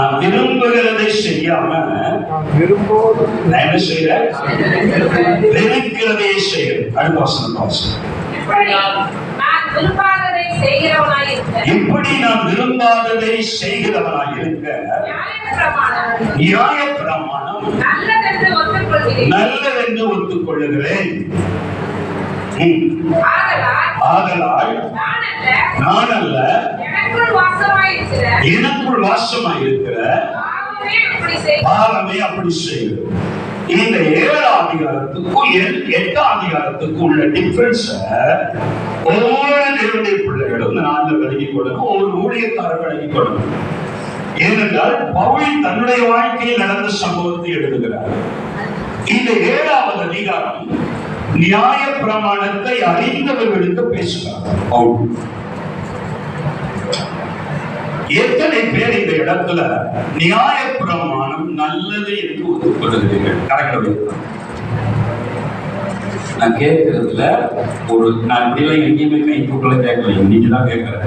நான் விரும்புகிறதை செய்யாம என்ன செய்யற? வெறுக்கிறதே செய்யற. அடுத்த வசனம் இப்படி நான் விரும்பாததை செய்கிறவனாய் இருக்க நியாய பிரமாணம் நல்லதென்று ஒத்துக்கொள்ளுகிறேன். ஆதலால் நான் அல்ல, எனக்குள் வாசமாயிருக்கிற பாவமே அப்படி செய்யும். இந்த 7ஆம் அதிகாரத்துக்கும் 8ஆம் அதிகாரத்துக்கும் உள்ள டிஃபரன்ஸ் ஒவ்வொரு தேவனுடைய பிள்ளைகளும் நான்கு விலகிக் கொள்ளணும், ஒவ்வொரு ஊழியக்காரர் விலகிக் கொள்ளணும். ஏனென்றால் பவுல் தன்னுடைய வாழ்க்கையில் நடந்த சம்பவத்தை எழுதுகிறார். இந்த 7ஆவது அதிகாரம் நியாய பிரமாணத்தை அறிந்தவர்களுக்கு பேசுகிறார் பவுல். எத்தனை பேர் இந்த இடத்துல நியாய பிரமாணம் நல்லது என்று ஒத்துக்கொள்கிறீர்கள்? கரெக்டாக நான் கேட்கறதுல நான் இப்படிலாம் எங்கேயுமே கை தூக்கல கேட்கல, இன்னைக்கு தான் கேட்கிறேன்.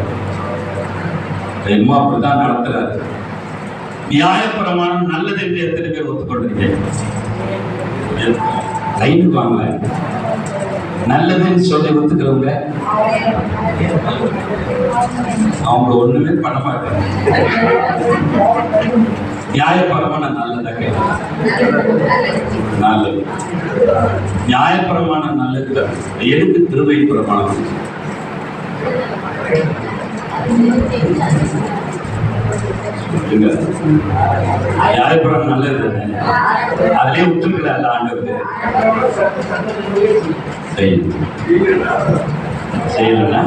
என்னமோ அப்படிதான் நடத்துறாரு. நியாய பிரமாணம் நல்லது என்று எத்தனை பேர் ஒத்துக்கொள்றீங்க? லைனுக்கு வாங்க. நல்லதுன்னு சொல்லி ஒத்துக்கிறவங்க அவங்க ஒண்ணுமே பண்ண மாட்டாங்க. நியாயப்பிரமாண நல்லதா கேட்க? நல்லது. நியாயப்பிரமாண நல்லது. எதுக்கு கிருபை பிரமாணம்? நியாயப்பிரமாணம் நல்லது, அதுலயே விட்டுருக்கல அந்த ஆண்டவர் செய்யலன்னா.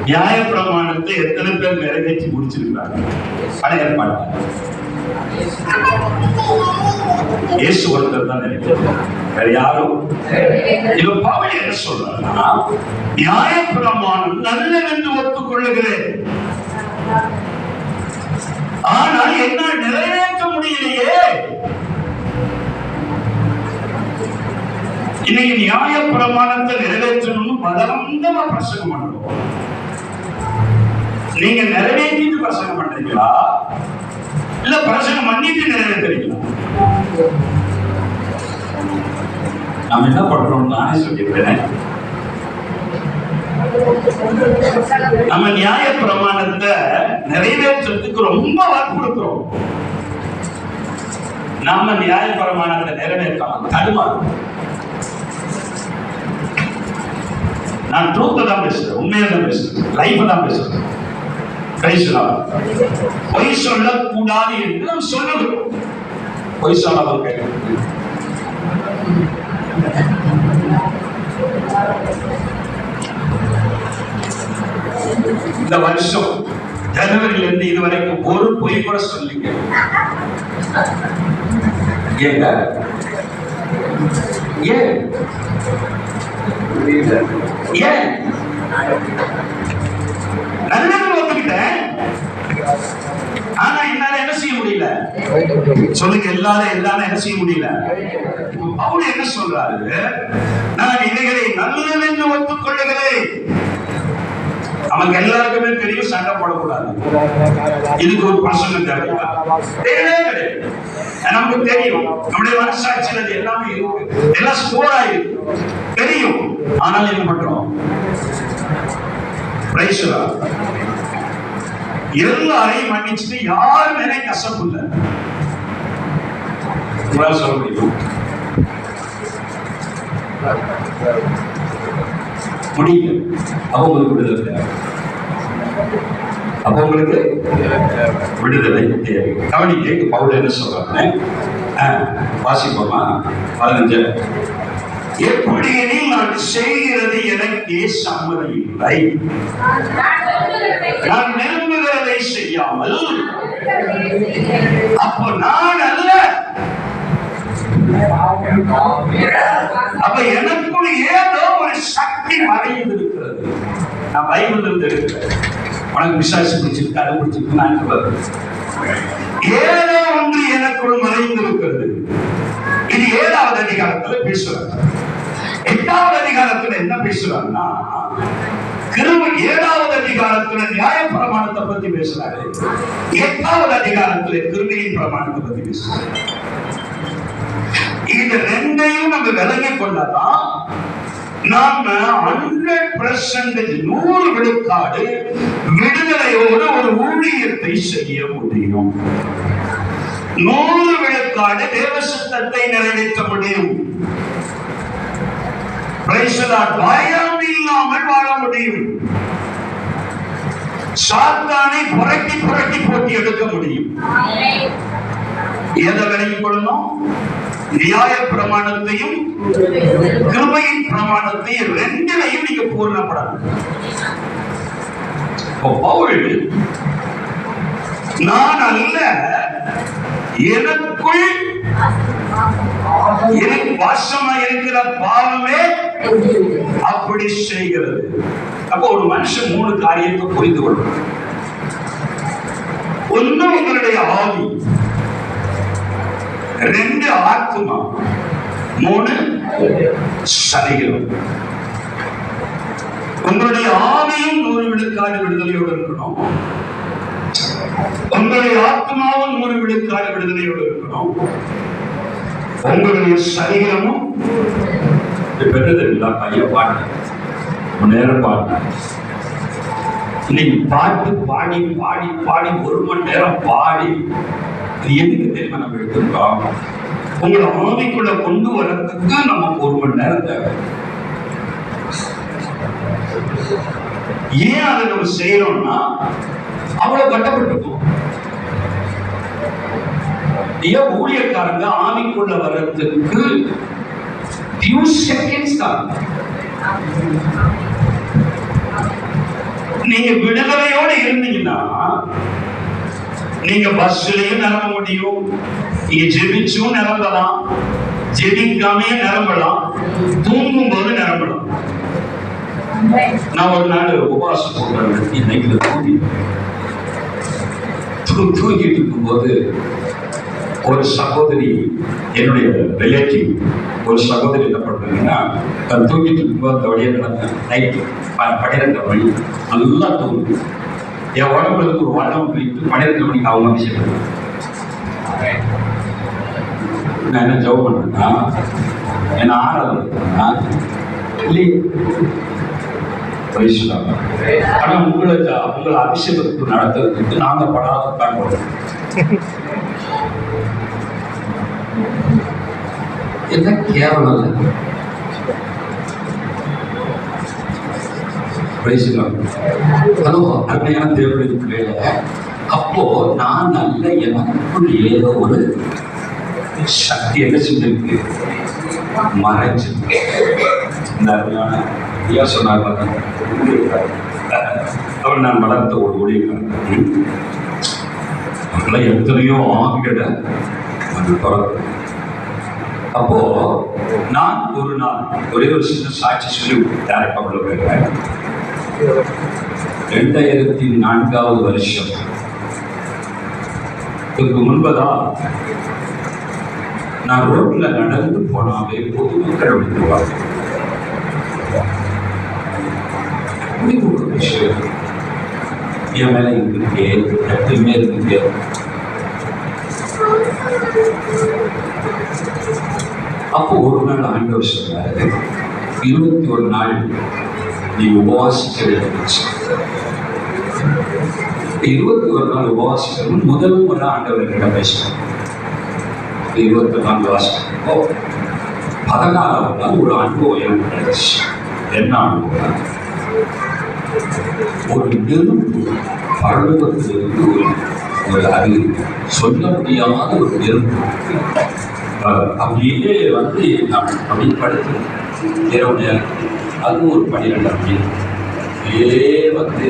நியாய பிரமாணத்தை எத்தனை பேர் நிறைவேற்றி முடிச்சிருக்கிறாங்க? பழைய ஏற்பாடு இயேசு ஒருத்தர் தான் நிறைவேற்றார், வேற யாரும். இவன் பவுல் என்ன சொல்றாருன்னா, நியாய பிரமாணம் நல்லதென்று ஒத்துக்கொள்ளுகிறேன், ஆனால் என்னால் நிறைவேற்ற முடியலையே. இன்னைக்கு நியாய பிரமாணத்தை நிறைவேற்றணும்னு பலவந்தமா பிரசங்கம் பண்ணணும். நீங்க நிறைவேற்றிட்டு பிரசங்கம் பண்றீங்களா, இல்ல பிரசங்கம் பண்ணிட்டு நிறைவேற்றுறீங்களா? நாம என்ன பண்றோம்? நானே சொல்லியிருக்கிறேன், நம்ம நியாய பிரமாணத்தை நிறைவேற்றத்துக்கு ரொம்ப வற்புறுத்துறோம். நாம நியாய பிரமாணத்தை நிறைவேற்றாம தடுமாறும். நான் ட்ரூத்தை தான் பேசுறேன், உண்மையை தான் பேசுறேன், லைஃப் தான் பேசுறேன். பொய் சொல்லக்கூடாது என்று நாம் சொல்லுகிறோம். பொய் சொல்லாமல் கேட்க. இந்த வருஷம் ஜனவரியில இருந்து இதுவரைக்கும் ஒரு பொய் கூட சொல்லிங்க. ஏங்க ஏன் ஏன் நல்லது ஒத்துக்கிட்டேன், ஆனா என்னால என்ன செய்ய முடியல? சொல்லுங்க, எல்லாரும் என்ன செய்ய முடியல? பவுல் என்ன சொல்றாரு? நான் இவைகளை நல்லது என்று ஒத்துக்கொள்ளுகிறேன். நமக்கு எல்லாருக்குமே தெரியும், சண்டை போடக்கூடாது. இதுக்கு ஒரு பிரசங்கம் தேவையா? கிடையாது. நமக்கு தெரியும், நம்முடைய மனசாட்சியில் அது எல்லாமே இருக்கு, எல்லாம் ஸ்கோர் ஆயிருக்கு, தெரியும். ஆனால் என்ன பண்றோம்? எல்லாரையும் மன்னிச்சுட்டு யார் மேலே கசப்பு இல்லை சொல்ல முடியும்? முடியல. அவங்களுக்கு விடுதலை, அவங்களுக்கு விடுதலை தேவை. கவனிக்க பவுல் என்ன சொல்றாங்க? வாசிப்போமா? 15. எப்படியெனில் நான் செய்கிறது எனக்கே சம்மதம் இல்லை, நான் விரும்புகிறதை செய்யாமல், அப்போ நான் அல்ல, அப்ப எனக்குள் ஏதோ ஒரு சக்தி மறைந்து இருக்கிறது. நான் பைபிள் இருந்து இருக்கிறேன், உனக்கு விசாரிச்சு பிடிச்சிருக்கு, அது பிடிச்சிருக்கு, நான் சொல்றது ஏதோ ஒன்று எனக்குள் மறைந்து இருக்கிறது. இது 7ஆவது அதிகாரத்துல பேசுறாங்க. 8வது அதிகாரத்துல என்ன பேசுறாருன்னா, கிருபை 7வது அதிகாரத்துல நியாயப்பிரமாணத்தை பத்தி பேசுறாரு, 8வது அதிகாரத்துல கிருபையின் பிரமாணத்தை பத்தி பேசுறாரு. இது ரெண்டையும் நம்ம விளங்கிக் கொள்ளதான் நாம 100% 100 விழுக்காடு விடுதலையோடு ஒரு ஊழியத்தை செய்ய முடியும். 100 விழுக்காடு தேவ சித்தத்தை நிறைவேற்ற முடியும். பயம் இல்லாமல் வாழ முடியும். சாத்தானை புரட்டி புரட்டி போட்டி எடுக்க முடியும். எதை விலகிக் கொள்ளணும்? நியாய பிரமாணத்தையும் கிருபையின் பிரமாணத்தையும் ரெண்டிலையும் நீங்க பூர்ணப்படணும். பவுல், நான் அல்ல, எனக்குள் எனக்கு வாசமா இருக்கிற பாவமே அப்படி செய்கிறது. அப்போ ஒரு மனுஷன் 3 காரியத்தை புரிந்து கொள்ளும். ஒண்ணு உங்களுடைய ஆவி, 2 ஆத்மா, 3 சரீரம். உங்களுடைய ஆவியும் 100 விழுக்காடு விடுதலையோடு இருக்கணும். உங்களுடைய ஆத்மாவும் 100 விழுக்காடு விடுதலையோடு இருக்கணும். உங்களுடைய சரீரமும் பெற்றதில்லை. பையன் பாட்டு நேரம் பாட்டு, இன்னைக்கு பாட்டு பாடி பாடி பாடி 1 மணி நேரம் பாடி எதுக்கு தெரியுமா நம்ம எடுத்துருக்கோம்? உங்களை ஆவிக்குள்ள கொண்டு வரதுக்கு நமக்கு 1 மணி நேரம் தேவை. ஏன் அதை நம்ம செய்யறோம்னா அவ்வளவு கட்டப்பட்டிருக்கோம். ஏன் ஊழியக்காரங்க ஆவிக்குள்ள வர்றதுக்கு few seconds தான். நீங்க விடுதலையோடு இருந்தீங்கன்னா நீங்க பஸ்லயும் நிரம்ப முடியும், நீங்க ஜெபிச்சும் நிரம்பலாம், ஜெபிக்காமே நிரம்பலாம், தூங்கும் போது நிரம்பலாம். நான் ஒரு நாள் உபவாசம் போடுறேன், நைட்ல தூங்கிட்டு இருக்கும்போது ஒரு சகோதரி, என்னுடைய ரிலேட்டிவ் ஒரு சகோதரி என்ன பண்றாங்கன்னா, தன் தூங்கிட்டு இருக்கும்போது அந்த வழியாக நடந்தேன். நைட்டு 12 மணி நல்லா தூங்கு. என் உடம்புல இருந்து ஒரு வளம் போயிட்டு 12 மணிக்கு அவங்க விஷயம். நான் என்ன ஜவ் பண்றேன்னா, என்ன ஆறாதுன்னா இல்லையே. ஆனா உங்களை அபிஷேகத்துக்கு நடத்துறதுக்கு நாங்க படாத காண்போம். என்ன கேவலம் இல்லை. ஹலோ, அருமையான தேவனுடைய பிள்ளைகள, அப்போ நான் நல்ல எனக்குள் ஏதோ ஒரு சக்தி என்ன செஞ்சிருக்கு, மறைஞ்சிருக்கு. இந்த அருமையான ஐயா சொன்னார், அவர் நான் வளர்த்த ஒரு ஊழியக்காரன். அவங்களாம் எத்தனையோ ஆகிட அது பிறகு. அப்போ நான் ஒரு நாள் ஒரே ஒரு சின்ன சாட்சி சொல்லி டேரக்டா உள்ள போயிருக்கேன். 2004வது வருஷம் இதுக்கு முன்பதா நான் ரோட்ல நடந்து போனாவே பொதுமக்கள் விடுவாங்க. ஒரு விஷயம் என் மேல இருக்கு, எப்பயுமே இருக்கு. அப்போ ஒரு நாள் ஆண்டவர் சொன்னாரு, 21 நாள் நீ உபவாசிக்க வேண்டும். 21 நாள் உபவாசிக்கணும். முதல் முறை ஆண்டவர் என்னிடம் பேசினார். 24 வாசிக்கும் 14வது நாள் ஒரு அனுபவம் எனக்கு கிடைச்சு. என்ன அனுபவம்? ஒரு நெருப்பு பரலோகத்திலிருந்து ஒரு அது சொல்ல முடியாத ஒரு நெருப்பு அப்படியே வந்து நான் அப்படி படுத்து இரவு நேரம், அதுவும் ஒரு 12 மணி வந்து.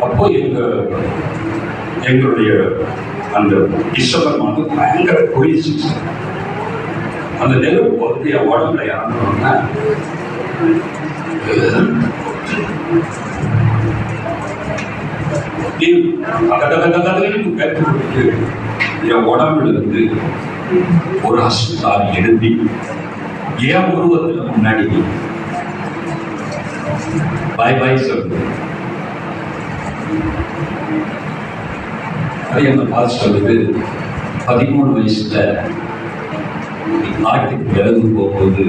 அப்போ எங்களுடைய அந்த டிசம்பர் மாதம் பயங்கர குளிர்ச்சி. அந்த நெருப்பு வந்து என் உடம்புல இறங்கணும்னா என் உடம்புல இருந்து ஒரு அசுத்தாரி எழுதி ஏன் உருவத்துல முன்னாடி பாய் பாய் சொல்லு. அந்த பாஸ் சொல்லுது, 13 வயசுல நாட்டுக்கு விலகு போகும்போது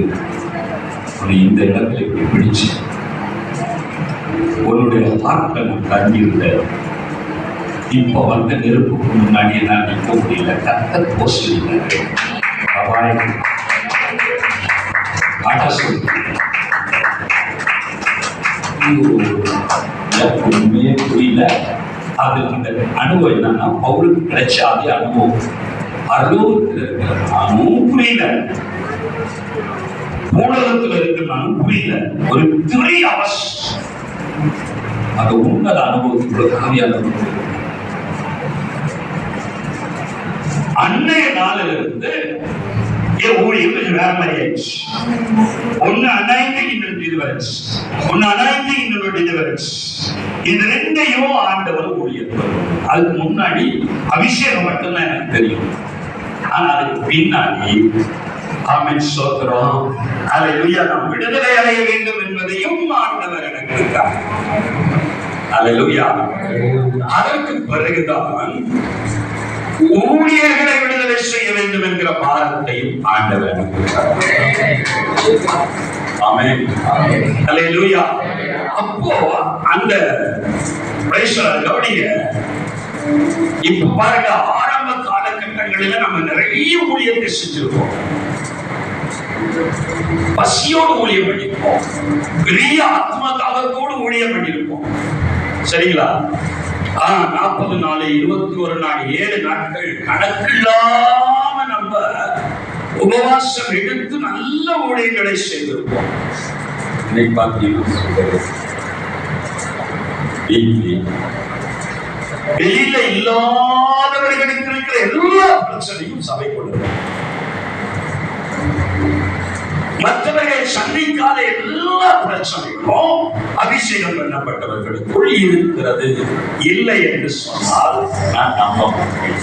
உன்னை இந்த இடத்துல இப்படி பிடிச்சு உன்னுடைய ஹார்ட்டை நான் தங்கியிருந்தேன். இப்ப வந்த நெருப்புக்கு முன்னாடி என்னால் நிற்க முடியல. கத்த போஸ்ட் உண்மையே புரியல. அது அந்த அனுபவம் என்னன்னா பவுலுக்கு கிடைச்ச அதே அனுபவம் நானும் புரியல, ஊடகத்துல இருக்கு நானும் புரியல. ஒரு 3 hours அது உன்னத அனுபவத்துக்குள்ள காவியான அன்னைய நாளில் இருந்து என் ஊழியம் வேற மாதிரி ஆயிடுச்சு. ஒன்னு அனாயிண்டிங், இன்னொரு டெலிவரன்ஸ். ஒன்னு அனாயிண்டிங், இன்னொரு டெலிவரன்ஸ். இது ரெண்டையும் ஆண்டவர் ஊழியம். அதுக்கு முன்னாடி அபிஷேகம் மட்டும்தான் எனக்கு தெரியும். ஆனா அதுக்கு பின்னாடி ஆமென் ஸ்தோத்திரம் அல்லேலூயா, நாம் விடுதலை அடைய வேண்டும் என்பதையும் ஆண்டவர் எனக்கு இருக்கார். அல்லேலூயா. அதற்கு பிறகுதான் ஊழியர்களை விடுதலை செய்ய வேண்டும் என்கிற பாரத்தையும் ஆண்டவர் எனக்கு இருக்கார். ஆமென் அல்லேலூயா. அப்போ அந்த கவனிங்க, இப்ப பாருங்க, ஆரம்ப காலகட்டங்களில நம்ம நிறைய ஊழியத்தை செஞ்சிருக்கோம். பசியோடு ஊழியம் பண்ணிருப்போம், பெரிய ஆத்ம தாகத்தோடு ஊழியம் பண்ணிருப்போம். சரிங்களா? 40 நாள், 21 நாள், 7 நாட்கள் கணக்கில்லாம நம்ம உபவாசம் எடுத்து நல்ல ஊழியர்களை செய்திருப்போம். இன்னைக்கு பார்த்தீங்கன்னா வெளியில இல்லாதவர்களுக்கு இருக்கிற எல்லா பிரச்சனையும் சபை கொண்டு, மற்றவர்கள் சந்திக்காத எல்லா பிரச்சனைகளும் அபிஷேகம் பண்ணப்பட்டவர்களுக்குள் இருக்கிறது. இல்லை என்று சொன்னால் நான் நம்ப மாட்டேன்.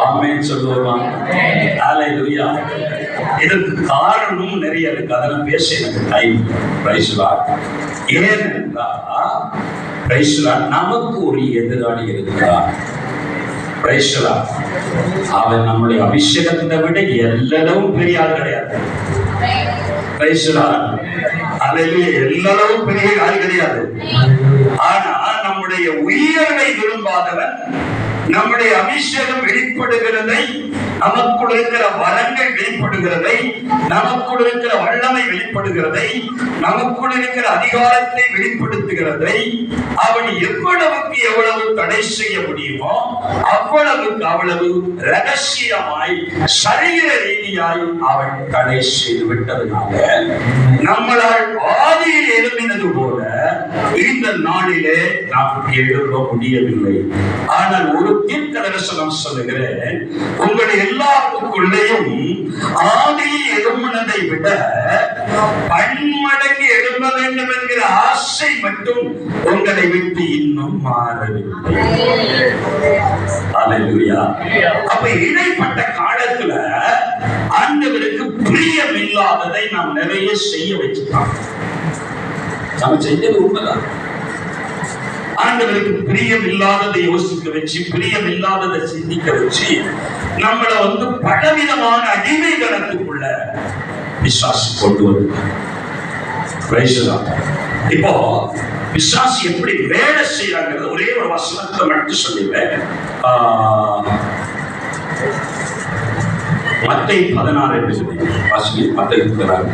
ஆமென் சொல்லுவாங்க. அல்லேலூயா. இதற்கு காரணமும் நிறைய இருக்கு, அதெல்லாம் பேச எனக்கு டைம். Praise lord. ஏனென்றால் பிரைஸ் லார்ட், நமக்கு ஒரு எதிராளி இருக்கிறார். Praise lord. அவன் நம்முடைய அபிஷேகத்தை விட எல்லாரும் பெரிய ஆள் கிடையாது. Praise lord. அல்லேலூயா. எல்லாரும் பெரிய ஆள் கிடையாது. ஆனா நம்முடைய உயிரை விரும்பாதவன், நம்முடைய அபிஷேகம் வெளிப்படுகிறதை, நமக்குள் இருக்கிற வரங்கள் வெளிப்படுகிறதை, நமக்குள் இருக்கிற வல்லமை வெளிப்படுகிறதை, நமக்குள் இருக்கிற அதிகாரத்தை வெளிப்படுத்துகிறதை அவன் எவ்வளவுக்கு எவ்வளவு தடை செய்ய முடியுமோ அவ்வளவுக்கு அவ்வளவு ரகசியமாய் சரீர ரீதியாய் அவன் தடை செய்து விட்டதுனால நம்மளால் ஆதியில் எழுப்பினது போல இந்த நாளிலே நாம் எழுப்ப முடியவில்லை. ஆனால் ஒரு தீர்க்கதரிசனம் சொல்லுகிறேன், உங்களுடைய எல்லாருக்குள்ளேயும் ஆதியில் எழும்பினதை விட பன்மடங்கு எழும்ப வேண்டும் என்கிற ஆசை மட்டும் உங்களை விட்டு இன்னும் மாறவில்லை. அல்லேலூயா. அப்ப இடைப்பட்ட காலத்துல ஆண்டவருக்கு பிரியம் இல்லாததை நாம் நிறைய செய்ய வச்சுட்டோம். நம்ம செஞ்சது உண்மைதான். ஆண்டவருக்கு பிரியம் இல்லாததை யோசிக்க வச்சு, பிரியம் இல்லாததை சிந்திக்க வச்சு நம்மளை பலவிதமான அடிமைகளத்துக்குள்ள விசுவாசி கொண்டு வந்து. இப்போ விசுவாசி எப்படி வேலை செய்யறாங்க ஒரே ஒரு வசனத்தை மட்டும் சொல்லுவேன். மத்தேயு 16 வாசிங்க. மத்தேயு 16.